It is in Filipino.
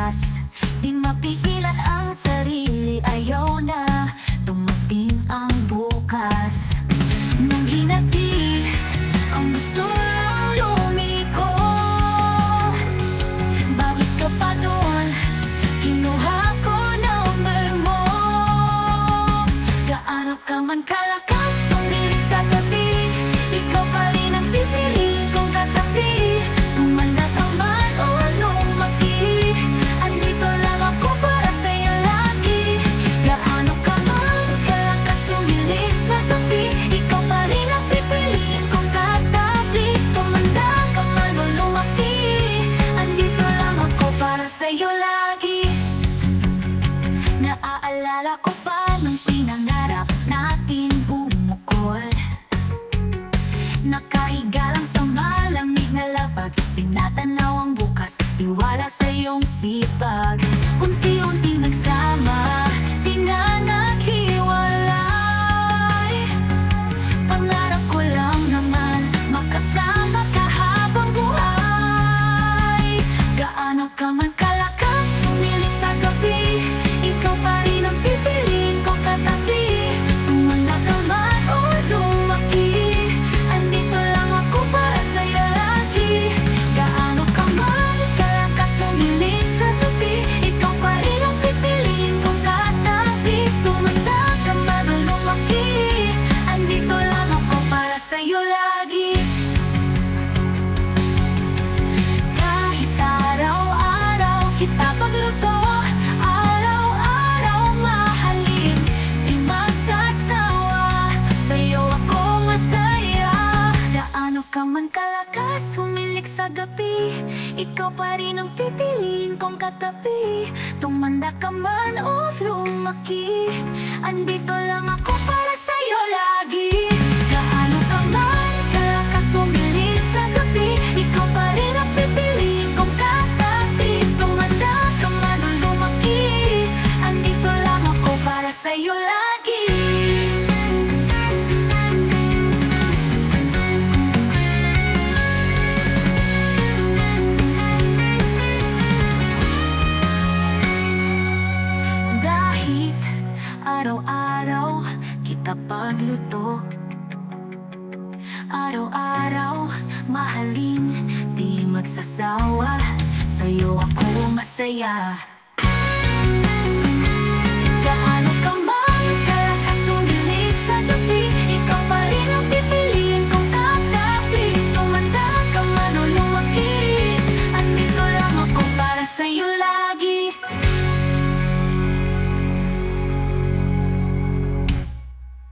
bukas. Di mapigilan ang sarili, ayaw na dumating ang bukas. Nung hinati ang gusto lang lumiko, bakit ka pa doon? Kinuha ko number mo. Gaano ka man kalakas sumilit sa gabi, ikaw pa rin ang pipiliin kong katabi. Tumanda ka man o lumaki, andito lang ako para sa'yo lagi. Gaano ka man kalakas sumilit sa gabi, ikaw pa rin ang pipiliin kong katabi. Tumanda ka man o lumaki, andito lang ako para sa'yo lagi. Naaalala ko pa nung pinangarap natin bumukol, nakahiga lang sa malamig na labag, tinatanaw ang bukas, tiwala sa iyong sipag. Unti-unti nagsama, di na naghiwalay. Pangarap ko lang naman makasama ka habang buhay. Gaano ka man kalakas sumilit sa gabi, ikaw pa rin ang pipiliin kong katabi. Tumanda ka man o lumaki, andito lang ako para sa'yo lagi. Gaano ka man kalakas sumilit sa gabi, ikaw pa rin ang pipiliin kong katabi. Tumanda ka man o lumaki, andito lang ako para sa'yo lagi. Kahit araw-araw kita pagluto, araw-araw mahalin, di magsasawa, sa'yo ako masaya. Gaano ka man kalakas humilik sa gabi, ikaw pa rin ang pipiliin kong katabi. Tumanda ka man o lumaki, andito lang ako para sa'yo lagi. Gaano ka man kalakas humilik sa gabi, ikaw pa rin ang pipiliin kong katabi. Tumanda ka man o lumaki, andito lang ako para sa'yo lagi. Kahit araw-araw kita pagluto, araw-araw mahalin, di magsasawa, sa'yo ako masaya.